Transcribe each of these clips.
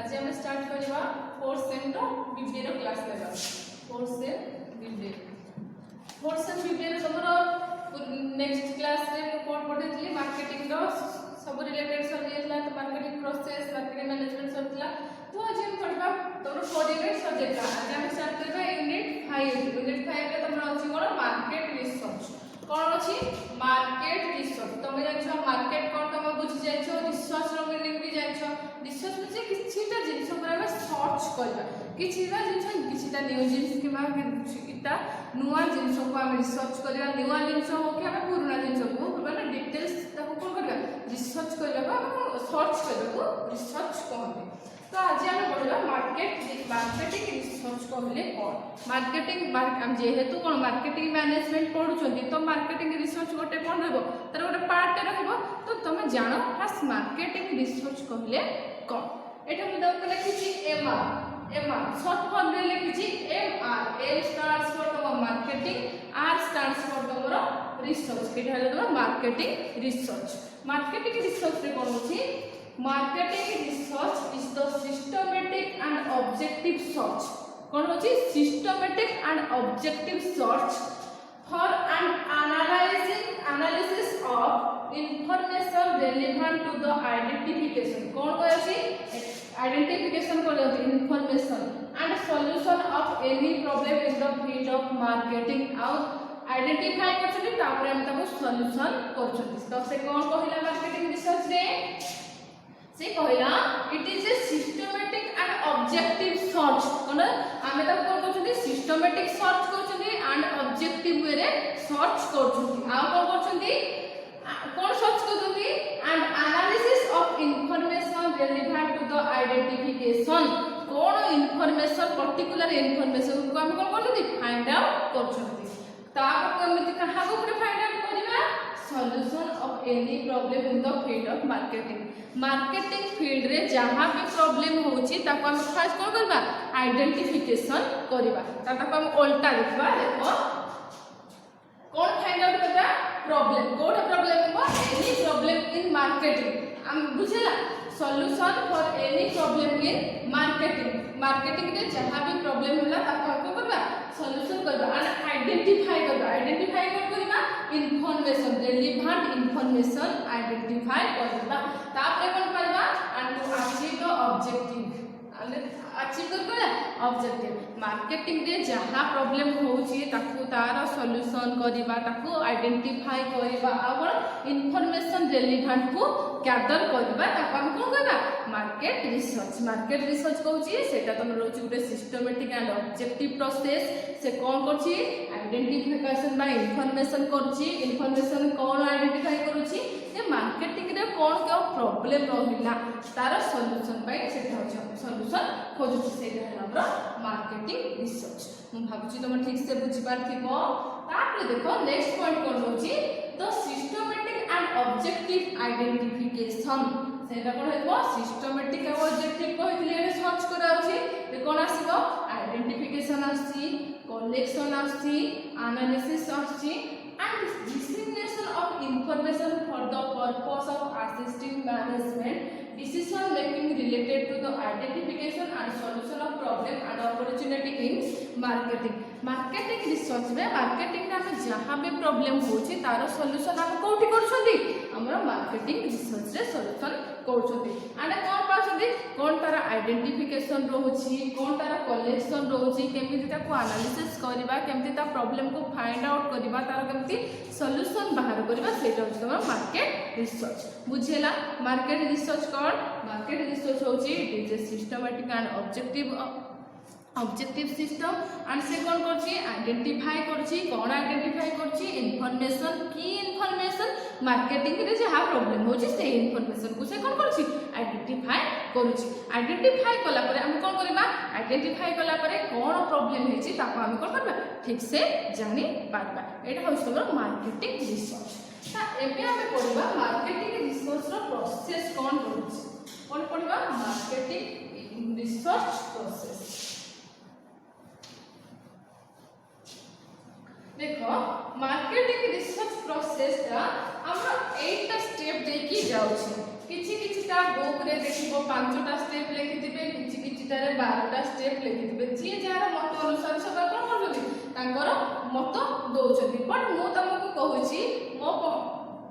आज हम स्टार्ट करवा 4th सेम रो बीबीए रो क्लास लेबा 4th sem BBA 4th sem BBA रो तमरो नेक्स्ट क्लास रे कोन पढितली मार्केटिंग रो सब रिलेटेड सब येला तो मार्केटिंग प्रोसेस मार्केटिंग मैनेजमेंट सब थिला तो आज हम पढबा तमरो कोऑर्डिनेट सब्जेक्ट आज हम स्टार्ट करबा यूनिट 5 रे तमरो अछि कोन मार्केट रिसर्च कोन अछि मार्केट रिसर्च तमे जानिछो मार्केट कोन तमे बुझि जाइछो रिसर्च रो मीनिंग भी जानिछो रिसर्च म्हणजे किछिटा जिंस पर हम सर्च करबा किछिटा जिंस किछिटा न्यू जिंस किबा किछिटा नुवा जिंस को हम रिसर्च करबा नुवा जिंस हो कि हम पुराना जिंस को माने डिटेल्स ताको कोन करबा रिसर्च करबा सर्च करबा रिसर्च कहबे तो आज हम पढबा मार्केटिंग रिसर्च कहले कोन मार्केटिंग हम जेहेतु कोन मार्केटिंग मैनेजमेंट पढुचंती तो मार्केटिंग रिसर्च गोटे कोन रहबो तर गोटे पार्ट रहबो तो तुम जानो फास्ट मार्केटिंग रिसर्च कहले कोन एटा हम दम लिखिछि एमआर शॉर्ट फॉर्म रे लिखिछि एमआर एम स्टैंड्स फॉर तुम मार्केटिंग आर स्टैंड्स फॉर तुमरो रिसर्च एटा हले तुम मार्केटिंग रिसर्च रे कोन होछि Marketing research is the systematic and objective search. कौन होची systematic and objective search for an analysis of information relevant to the identification. कौन होची identification को लेते information and solution of any problem in the field of marketing. और identify करछनी तापर हम ताको solution करछनी. तो से कौन कहिला marketing research रे से कहला it is a systematic and objective search कोन आमे त कोन करछथि सिस्टमैटिक सर्च करछथि एंड ऑब्जेक्टिव वे रे सर्च करछथि आ कोन करछथि कोन सर्च करछथि and analysis of information relevant to the identification कोन इंफॉर्मेशन पर्टिकुलर इंफॉर्मेशन को हम कोन करछथि फाइंड आउट करछथि ता केमिति कहा को फाइंड आउट करिवा solution of any problem in the field of marketing field रे जहां भी प्रॉब्लम होची ताको हम फास्ट कोन करबा आइडेंटिफिकेशन करबा ताको हम उल्टा देखबा देखो कोन फाइंड आउट करबा प्रॉब्लम कोड प्रॉब्लम हो एनी प्रॉब्लम इन मार्केटिंग हम बुझला solution for any problem in marketing रे जहां भी प्रॉब्लम होला ताको हम करबा सॉल्यूशन करबा एंड आइडेंटिफाई कोन करबा इन्फॉर्मेशन रेलेवेंट इन्फॉर्मेशन आइडेंटिफाई करबा तापरे कोन करबा and to achieve the objective achieve करबा ऑब्जेक्टिव मार्केटिंग रे जहां प्रॉब्लम होची ताकू तार सॉल्यूशन करबा ताकू आइडेंटिफाई करबा और इन्फॉर्मेशन रेलेवेंट को गैदर करबा ताकू हम कोन करबा मार्केट रिसर्च कहूची सेटा तुम रोची गुटे सिस्टमैटिक एंड ऑब्जेक्टिव प्रोसेस से कोन करची आइडेंटिफिकेशन बाय इन्फॉर्मेशन करची इन्फॉर्मेशन कोन आइडेंटिफाई करूची जे मार्केटिंग रे कोन के प्रॉब्लम रहिला तार सॉल्यूशन बाय सेटा होची सॉल्यूशन खोजुची सेटा हमरा मार्केटिंग रिसर्च हम भाबुची तुम ठीक से बुझी पारथिबो तापर देखो नेक्स्ट पॉइंट कोन होची the systematic and objective identification सेटा कोन हेबो सिस्टमैटिक एंड ऑब्जेक्टिव कहितले रे सर्च करा अछि रे कोन आसीबो आइडेंटिफिकेशन आछि कलेक्शन आछि एनालिसिस आछि and dissemination of information for the purpose of assisting management decision making related to the identification and solution of problem and opportunity in marketing research में marketing में हम जहां भी problem होची तार solution हम कोठी करछथि हमर marketing research रे solution करछथि एंड कोन पाछथि कोन तार आइडेंटिफिकेशन रहउची कोन तार कलेक्शन रहउची केमिति ताको एनालिसिस करबा केमिति ता प्रॉब्लम को फाइंड आउट करबा तार केमिति सॉल्यूशन बाहर करबा सेटा होची तमरा मार्केट रिसर्च बुझेला मार्केट रिसर्च मार्केट रिसर्च होची it is a systematic and objective system and से कोन करची आइडेंटिफाई करची कोन आइडेंटिफाई करची इन्फॉर्मेशन की इन्फॉर्मेशन मार्केटिंग रे जहा प्रॉब्लम होची से इन्फॉर्मेशन को से कोन करची आइडेंटिफाई करची आइडेंटिफाई कला परे हम कोन करबा आइडेंटिफाई कला परे कोन प्रॉब्लम हेची ताको हम कोन करबा ठीक से जानि पारबा एटा होची तमर मार्केटिंग रिसर्च ता एबे हम पढबा मार्केटिंग रिसर्च रो प्रोसेस कोन होची कोन पढबा मार्केटिंग रिसर्च प्रोसेस देखो मार्केटिंग रिसर्च प्रोसेस ता हमरा 8 टा स्टेप देकी जाउछि किछि किछिटा बुक रे देखिबो 5टा स्टेप लिखिथिबे किछि किछिटारे 12टा स्टेप लिखिथिबे जी जार मत अनुसार सब कोन करबी तांकर मत दउछथि बट मु तमको कहूची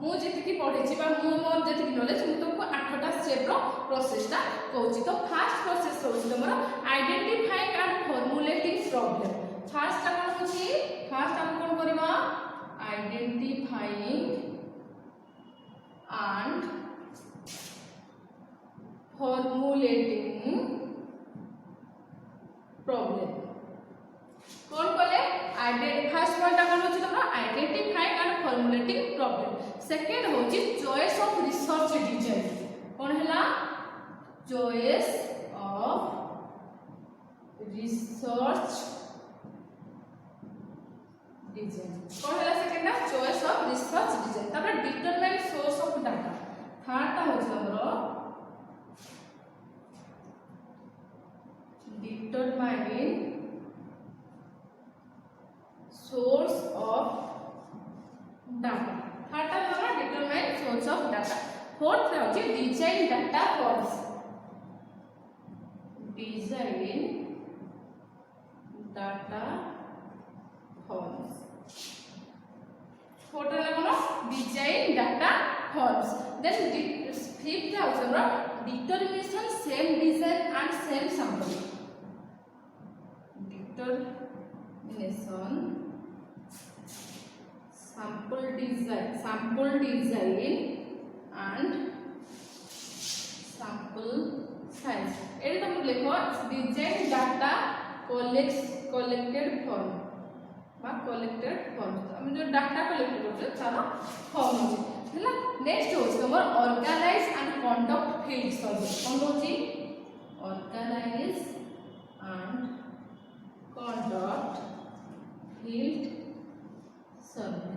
मु जेतिकी पढिछि बा मु मोर जेतिकी नॉलेज मु तुमको 8टा स्टेप रो प्रोसेसटा कहूची तो फर्स्ट प्रोसेस होची तमरा identifying and formulating problem first ता कोन होची फर्स्ट हम कोन करबा आइडेंटिफाइंग and formulating problem कौन कले फर्स्ट पॉइंट कौन होची तमरा identifying and formulating problem second होची चॉइस ऑफ रिसर्च डिजाइन कौन हला चॉइस ऑफ रिसर्च डिजाइन कौन हला सेकंड ना चॉइस ऑफ रिसर्च डिजाइन तबे determine source of data third ता होछ हमरो determine source of data third ता हमरो determine source of data fourth ता होछ design data forms design data forms photo लगनो design data forms then fifth हाउस हमरा determination same design and same sample determination sample design and sample size एडी तुम लिखो design data collected form collected form हम जो डाटा कलेक्ट करते तारा form होची हला नेक्स्ट होची हमर organise and conduct field survey कोन होची organise and conduct field survey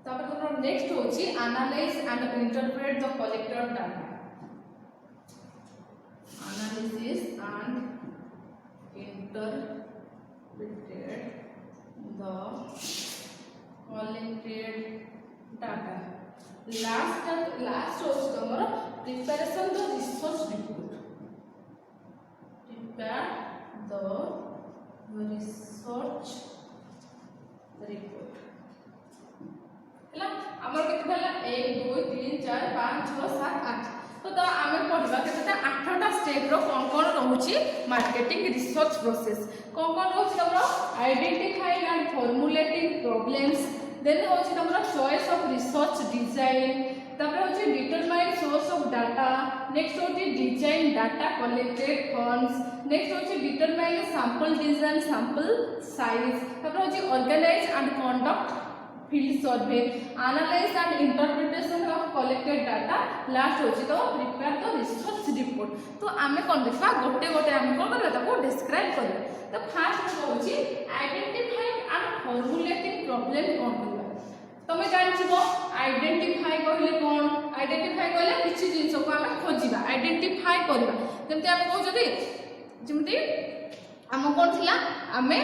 तापर हमर नेक्स्ट होची analyse and interpret the collected data analysis and interpreted the collected data last was tomorrow preparation the research report prepare the research report हला हमर केते भेला 1 2 3 4 5 6 7 8 तो आमे पढिबा केतेटा 8टा स्टेप रो कोन रहउची मार्केटिंग रिसर्च प्रोसेस कोन रहउची हमरो identifying and formulating problems then होची हमरो चॉइस ऑफ रिसर्च डिजाइन तबरे होची determine source of data next होची design data collected forms next होची determine sample design sample size तबरे होची organise and conduct field survey analyze and interpretation of collected data last होची तो prepare the research report तो आमे कोन देखबा गोटे गोटे आमे कोन करबा ताको डिस्क्राइब करबा तो फर्स्ट होची आइडेंटिफाइंग एंड फॉर्मुलेटिंग प्रॉब्लम कोन करबा तमे जानिछबो आइडेंटिफाई कहले कोन आइडेंटिफाई कहले किछि जिंस को आमे खोजिबा आइडेंटिफाई करबा जेमते आमे कहउछथि जेमते आम कोन थिला आमे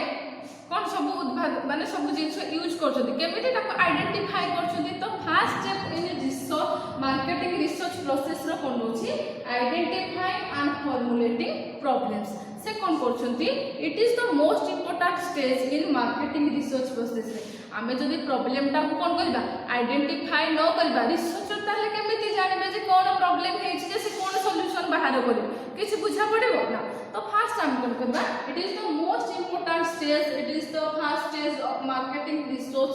कौन सब उद्भाग माने सब जिंस यूज करछथि केमिति ताको आइडेंटिफाई करछथि तो first step in research marketing research process रो कोन होछि आइडेंटिफाइंग एंड फॉर्मुलेटिंग प्रॉब्लम्स से कोन करछथि it is the most important stage in marketing research process रे आमे जदी प्रॉब्लम ता को कोन करबा आइडेंटिफाई न करबा रिसर्चर ताले केमिति जानिबे जे कोन प्रॉब्लम हेछि जे से कोन सॉल्यूशन बाहर करियो किछि बुझा पड़िबो ना तो फर्स्ट हम कोन करबा it is the most important stage it is the first stage of marketing research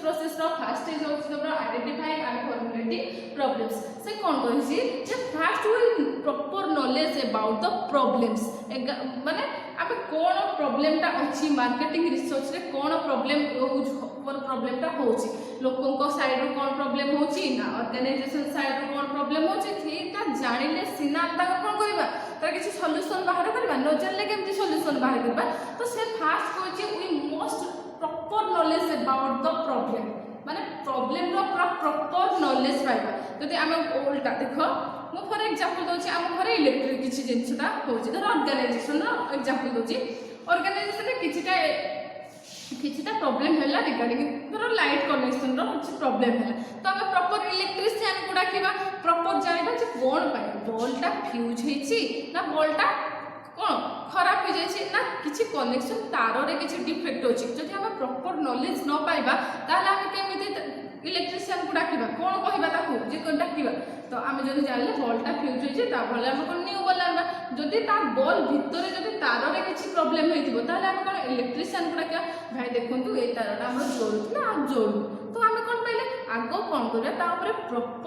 process रो फर्स्ट स्टेज होछि तोरा आइडेंटिफाइंग एंड फॉर्मुलेटिंग प्रॉब्लम्स से कोन कहिछि जे first we proper knowledge about the problems माने आबे कोन प्रॉब्लम ता अछि मार्केटिंग रिसर्च रे कोन प्रॉब्लम ता होछि लोकन को साइड रो कोन प्रॉब्लम होछि ना ऑर्गेनाइजेशन साइड रो कोन प्रॉब्लम होछि ठीका जानिले सिना ता कोन करबा तार किछि सॉल्यूशन बाहर करबा न जानले केमति सॉल्यूशन बाहर करबा तो से फास्ट कहछि we must proper knowledge about the problem माने प्रॉब्लम रो प्रॉपर नॉलेज पाइबा जदि आमे उल्टा देखो मो फॉर एग्जांपल दोछि आम घरे इलेक्ट्रिक किछि जिंसटा होछि धर ऑर्गेनाइजेशन रो एग्जांपल दोछि ऑर्गेनाइजेशन रे किछिटा किछिटा प्रॉब्लम हैला रिगार्डिंग धर लाइट कनेक्शन रो कुछ प्रॉब्लम हैला तो हम प्रॉपर इलेक्ट्रिशियन को डाकिबा प्रॉपर जानिबा जे कोन पाए बल्बटा फ्यूज हेछि ना बल्बटा कोन खराब हो जाइछि ना किछि कनेक्शन तार रे किछि डिफेक्ट होछि जदि हम प्रॉपर नॉलेज न पाइबा ताले हम केमिति इलेक्ट्रिशियन को डाकिबा कोन कहिबा ताकू जे कोन डाकिबा तो आम जदि जानले बल्बटा फ्यूज होछि ता भले हम कोन न्यू बल्ब आनबा जदि ता बल्ब भितरे जदि तार रे किछि प्रॉब्लम होइतिबो ताले हम कोन इलेक्ट्रिशियन को डाकिबा भाई देखंतु ए तारटा हमर जोड़ुछि ना जोड़ु तो हम कोन पहिले आगो कोन करिया ता ऊपर प्रॉपर